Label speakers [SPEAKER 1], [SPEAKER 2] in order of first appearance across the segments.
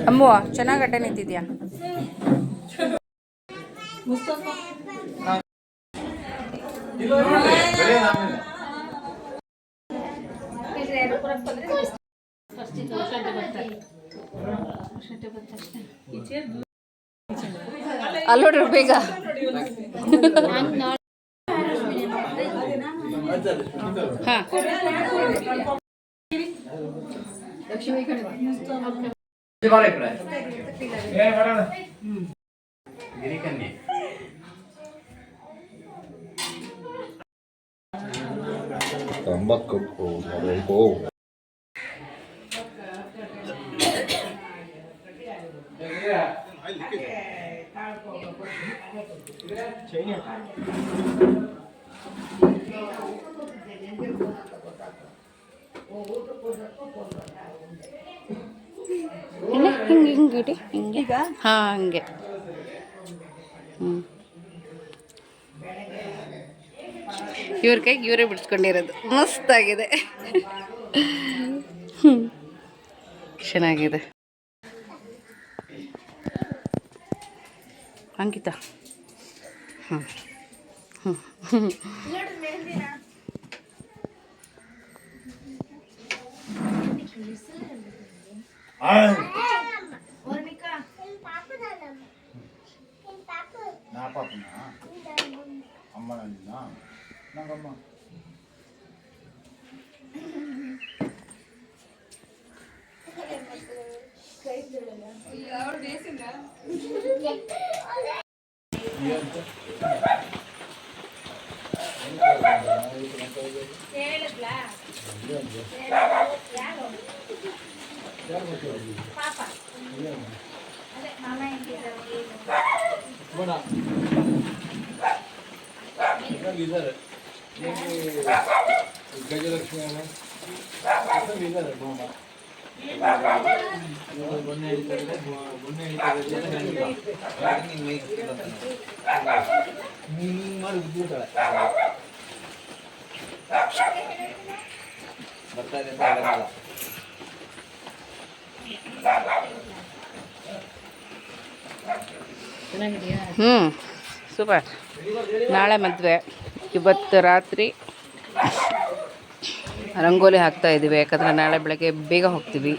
[SPEAKER 1] ಅಮ್ಮು ಚೆನ್ನಾಗಿ ಅಡ್ಡ ನಿಂತಿದ್ಯಾ? ಅಲ್ಲೋಡ್ರಿ ಬೇಗ. ಹಾಂ ಹಿಂಗೆ ಹಿಂಗೆ ಇಡಿ ಹಿಂಗೆ. ಹಾಂ ಹಂಗೆ. ಇವ್ರ ಕೈಗೆ ಇವರೇ ಬಿಡಿಸ್ಕೊಂಡಿರೋದು ಮಸ್ತಾಗಿದೆ. ಚೆನ್ನಾಗಿದೆ ಅಂಕಿತ. ಹ್ಞೂ ಸೂಪರ್. ನಾಳೆ ಮದುವೆ, ಇವತ್ತು ರಾತ್ರಿ ರಂಗೋಲಿ ಹಾಕ್ತಾ ಇದ್ದೀವಿ. ಯಾಕಂದರೆ ನಾಳೆ ಬೆಳಗ್ಗೆ ಬೇಗ ಹೋಗ್ತೀವಿ.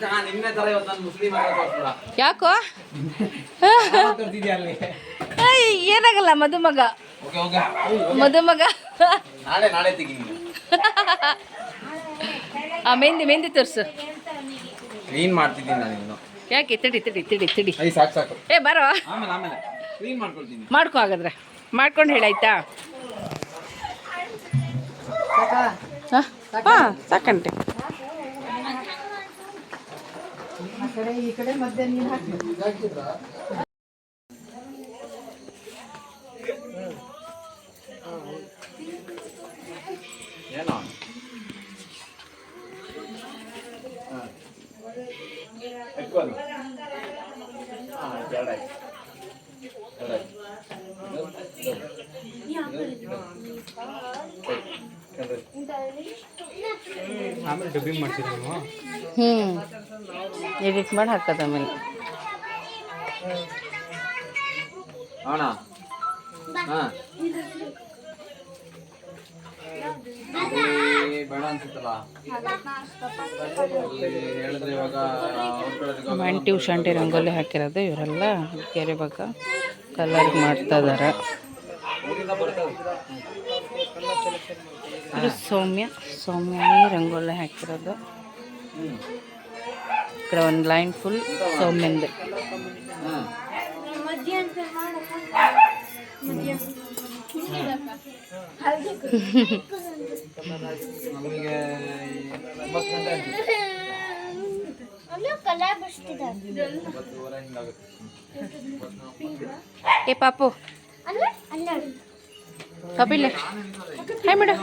[SPEAKER 1] ಯಾಕೋ ಏನಾಗಲ್ಲ, ಮದುಮಗ ಮೆಹಂದಿ ಮೆಹಂದಿ ತೋರಿಸು.
[SPEAKER 2] ಕ್ಲೀನ್ ಮಾಡ್ತಿದ್ದೀನಿ ನಾನು.
[SPEAKER 1] ಯಾಕೆ? ತಿಡಿ ತಿಡಿ ತಿಡಿ ತಿಡಿ.
[SPEAKER 2] ಸಾಕು.
[SPEAKER 1] ಏ ಬರೋ,
[SPEAKER 2] ಆಮೇಲೆ ಕ್ಲೀನ್ ಮಾಡ್ಕೊಳ್ತೀನಿ.
[SPEAKER 1] ಮಾಡ್ಕೊ ಹಾಗಾದ್ರೆ, ಮಾಡ್ಕೊಂಡು ಹೇಳಾಯ್ತಾ? ಹಾಂ ಸಾಕಂತೆ.
[SPEAKER 3] ಈ ಕಡೆ ಮಧ್ಯ ನೀರು ಹಾಕಿ.
[SPEAKER 2] ಏನೋ ಆಮೇಲೆ ಡಬ್ಬಿಂಗ್ ಮಾಡ್ತೀರಿ ನೀವು?
[SPEAKER 1] ಎಡಿಟ್ ಮಾಡಿ ಹಾಕೋದು ಆಮೇಲೆ.
[SPEAKER 2] ಅಣ್ಣ ಹಾಂ ಬೇಡ ಅನ್ಸುತ್ತಲ್ಲ ಹೇಳಿದ್ರೆ ಇವಾಗ.
[SPEAKER 1] ಆಂಟಿ ಉಷಾಂಟಿ ರಂಗೋಲಿ ಹಾಕಿರೋದು ಇವರೆಲ್ಲ ಕೆರೆ ಬಗ್ಗೆ ಕಲರ್ ಮಾಡ್ತಾ ಇದ್ದಾರೆ. ಇದು ಸೌಮ್ಯ ರಂಗೋಲಿ ಹಾಕಿರೋದು. ಈ ಕಡೆ ಒಂದು ಲೈನ್ ಫುಲ್ ಸೌಮ್ಯಂದು.
[SPEAKER 2] ನಮಗೆ
[SPEAKER 1] ಏ ಪಾಪು ಪಾಪಿಲ್ಲ ಹಾಯ್ ಮೇಡಮ್.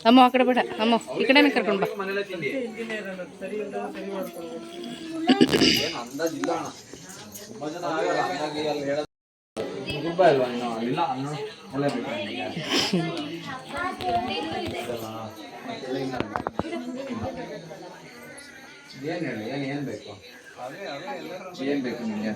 [SPEAKER 1] ಅಮ್ಮ ಆ ಕಡೆ ಬೇಡ, ಅಮ್ಮ ಈ ಕಡೆನೇ ಕರ್ಕೊಂಡು ಬಾ.
[SPEAKER 2] ಏನು ಹೇಳಿ ಏನು ಬೇಕು ಏನು ಬೇಕು ನಿಮಗೆ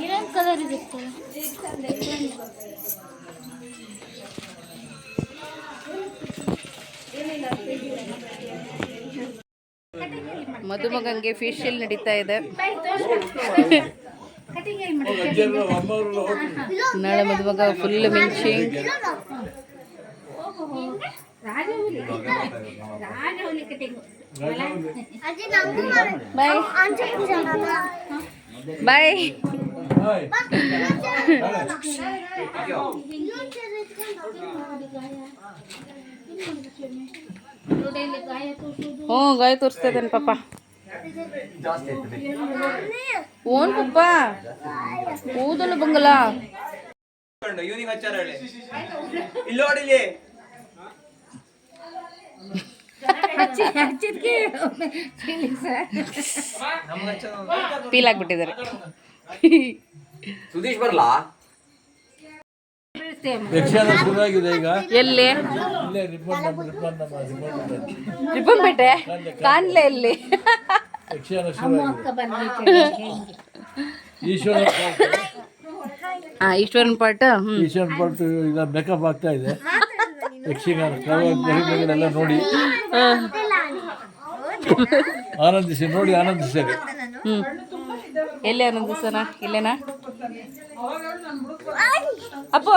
[SPEAKER 4] ಇನ್ನೊಂದು ಕಲರ್ ಇದೆ
[SPEAKER 1] ಮದುಮಗಂಗೆ ಫೇಶಿಯಲ್ ನಡೀತಾ ಇದೆ. ನಾಳೆ ಮದುಮಗ ಫುಲ್ ಮಿಂಚಿಂಗ್. ಬಾಯ್ ಹ್ಞೂ ಗಾಯ ತೋರಿಸ್ತಾ ಇದ್ದಾನೆ ಪಾಪ. ಓನ್ ಪಪ್ಪ ಊದಲು ಬಂಗಲ
[SPEAKER 2] ಇವನಿಗೆ ಹಚ್ಚಾರ ಹೇಳಿ ಇಲ್ಲಿ ನೋಡಿಲಿ
[SPEAKER 1] ಫೀಲ್ ಆಗ್ಬಿಟ್ಟಿದ್ದಾರೆ.
[SPEAKER 2] ಸುದೀಶ್ ಬರ್ಲಾ
[SPEAKER 5] ಶುರುವಾಗಿದೆ ಈಗ.
[SPEAKER 1] ಎಲ್ಲಿ ರಿಬ್ಬನ್ ಬೇಟೆ ಕಾಣ್ಲೆ ಎಲ್ಲಿ?
[SPEAKER 5] ಯಕ್ಷಗಾನ ಶುರುವಾಗಿದೆ.
[SPEAKER 1] ಈಶ್ವರನ್ ಪಾಠ.
[SPEAKER 5] ಈಶ್ವರನ್ ಪಾಠ ಈಗ ಮೇಕಪ್ ಆಗ್ತಾ ಇದೆ. ಯಕ್ಷಗಾನ ಎಲ್ಲ ನೋಡಿ ಆನಂದಿಸಿ ನೋಡಿ ಆನಂದಿಸ್ತಾರೆ.
[SPEAKER 1] ಎಲ್ಲಿ ಆನಂದಿಸೋಣ? ಇಲ್ಲೇನಾ ಅಪ್ಪ?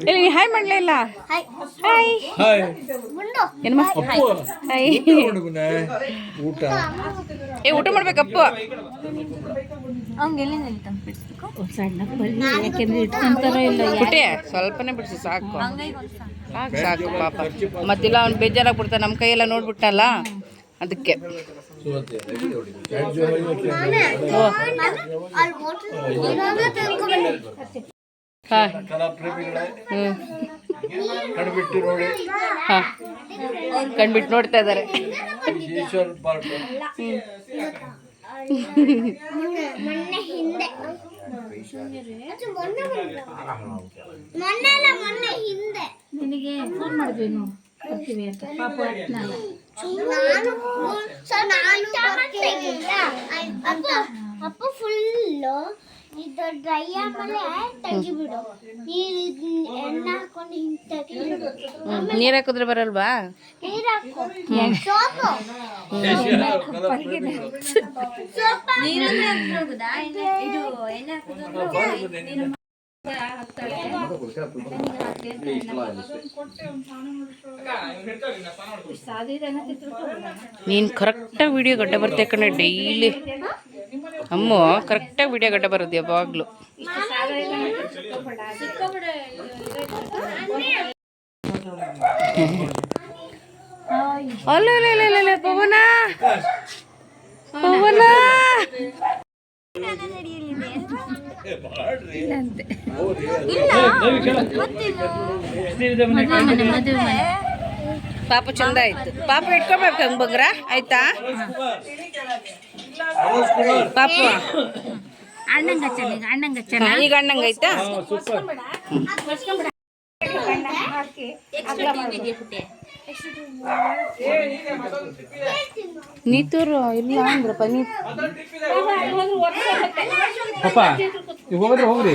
[SPEAKER 1] ಎಲ್ಲಿ ನೀ ಹಾಯ್ ಮಾಡ್ಲೇ ಇಲ್ಲ? ಹಾಯ್
[SPEAKER 5] ಹಾಯ್
[SPEAKER 1] ಏನಮ್ಮ
[SPEAKER 5] ಅಪ್ಪು
[SPEAKER 1] ಹಾಯ್.
[SPEAKER 5] ಊಟ
[SPEAKER 1] ಊಟ ಮಾಡ್ಬೇಕಪ್ಪ. ಪುಟ್ಟೆ ಸ್ವಲ್ಪನೇ ಬಿಡಿಸಿ ಸಾಕು ಸಾಕು ಸಾಕು ಪಾಪ. ಮತ್ತಿಲ್ಲ ಅವ್ನು ಬೇಜಾರಾಗ್ಬಿಡ್ತಾನೆ ನಮ್ಮ ಕೈಯೆಲ್ಲ ನೋಡ್ಬಿಟ್ಟಲ್ಲ ಅದಕ್ಕೆ.
[SPEAKER 5] ಕಣ್ಬಿಟ್ಟು ನೋಡಿ
[SPEAKER 1] ಕಣ್ಬಿಟ್ಟು ನೋಡ್ತಾ ಇದ್ದಾರೆ.
[SPEAKER 5] ಈಶ್ವರನ್ ಪಾಠ
[SPEAKER 4] ಮೊನ್ನೆ ಹಿಂದೆ ನಿನಗೆ ಫೋನ್ ಮಾಡಿದ್ವಿ ನಾವು ಬರ್ತೀವಿ ಅಂತ. ಪಾಪ ಅಪ್ಪ ಫುಲ್ಲು ಇದು ಡ್ರೈ ಆಮೇಲೆ ತೆಗಿಬಿಡು. ಎಣ್ಣೆ ಹಾಕೊಂಡು ಹಿಂಗೆ ತೆಗಿಬಿಡು.
[SPEAKER 1] ನೀರು ಹಾಕಿದ್ರೆ ಬರಲ್ವಾ?
[SPEAKER 4] ನೀರು ಹಾಕು ಸೋಪು
[SPEAKER 1] ನೀನು ಕರೆಕ್ಟಾಗಿ ವಿಡಿಯೋ ಗಡ್ಡ ಬರ್ತೆ ಕಣೆ ಡೈಲಿ. ಅಮ್ಮ ಕರೆಕ್ಟಾಗಿ ವಿಡಿಯೋ ಗಡ್ಡ ಬರೋದು ಯಾವಾಗಲೂ. ಅಲ್ಲ ಪವನ ಪವನ ಪಾಪು ಚಂದ ಆಯ್ತು. ಪಾಪು ಇಟ್ಕೋಬೇಕು ಹಂಗ ಬಗ್ರ ಆಯ್ತಾ? ಪಾಪು ಈಗ ಅಣ್ಣಂಗ ಆಯ್ತಾ? ನೀತೂರು ಇಲ್ಲ ಅಂದ್ರಪ್ಪ ನೀ
[SPEAKER 5] ಪಾಪ ನೀವು ಹೋಗಿದ್ರೆ ಹೋಗ್ರಿ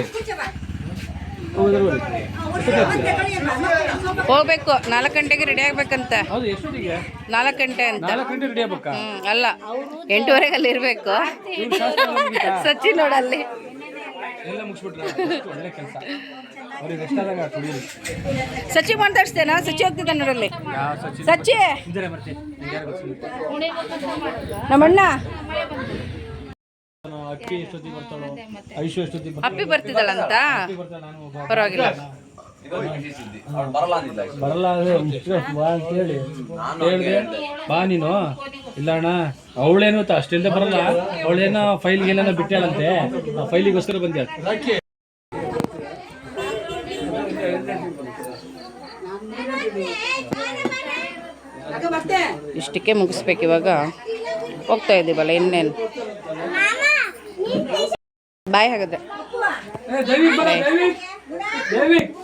[SPEAKER 1] ಹೋಗ್ಬೇಕು. 4 ಗಂಟೆಗೆ ರೆಡಿ ಆಗ್ಬೇಕಂತ.
[SPEAKER 5] ಹೌದು ಎಷ್ಟೊತ್ತಿಗೆ?
[SPEAKER 1] 4 ಗಂಟೆ ಅಂತ.
[SPEAKER 5] 4 ಗಂಟೆ ರೆಡಿ ಆಗ್ಬೇಕಾ?
[SPEAKER 1] ಅಲ್ಲ 8:30 ಅಲ್ಲಿ ಇರ್ಬೇಕು. ಸಚ್ಚಿ ನೋಡಲ್ಲಿ
[SPEAKER 5] ಎಲ್ಲ ಮುಗಿಸ್ಬಿಟ್ರೆ ಒಳ್ಳೆ ಕೆಲಸ. ಅವ್ರಿಗೆ ಎಷ್ಟಾದಾಗ ಕುಡಿಯಿರಿ.
[SPEAKER 1] ಸಚ್ಚಿ ಮಾತಾಡ್ಸ್ತೇನಾ? ಸಚ್ಚಿ ಹೋಗ್ತಿದ್ದ ನೋಡಲ್ಲಿ. ಸಚ್ಚಿ
[SPEAKER 5] ಇದ್ದಾರೆ ಬರ್ತೀನಿ.
[SPEAKER 1] ನಮ್ಮಣ್ಣ
[SPEAKER 5] ಅಕ್ಕಿ ಎಷ್ಟೊತ್ತಿಗೆ ಬರ್ತಾಳೋ, ಐಶು ಎಷ್ಟೊತ್ತಿಗೆ
[SPEAKER 1] ಅಪ್ಪಿ ಬರ್ತಿದ್ದಳಂತ. ಪರವಾಗಿಲ್ಲ
[SPEAKER 2] ಬರಲ್ಲ ಅಂದಿಲ್ಲ.
[SPEAKER 5] ಬರಲ್ಲ ಬಾ ಅಂತ ಹೇಳಿ ಹೇಳಿದೆ. ಬಾ ನೀನು ಇಲ್ಲ ಅಣ್ಣ ಅವಳೇನು ಅಷ್ಟಿಲ್ಲದೆ ಬರಲ್ಲ. ಅವಳೇನೋ ಫೈಲ್ಗೆಲ್ಲ ಬಿಟ್ಟಾಳಂತೆ. ಆ ಫೈಲಿಗೋಸ್ಕರ ಬಂದ್ಯಾಳ.
[SPEAKER 1] ಇಷ್ಟಕ್ಕೆ ಮುಗಿಸ್ಬೇಕು ಇವಾಗ. ಹೋಗ್ತಾ ಇದ್ದೀವಲ್ಲ ಇನ್ನೇನು. ಬಾಯ್ ಹಾಗಾದ್ರೆ.
[SPEAKER 5] ದೈವಿಕ್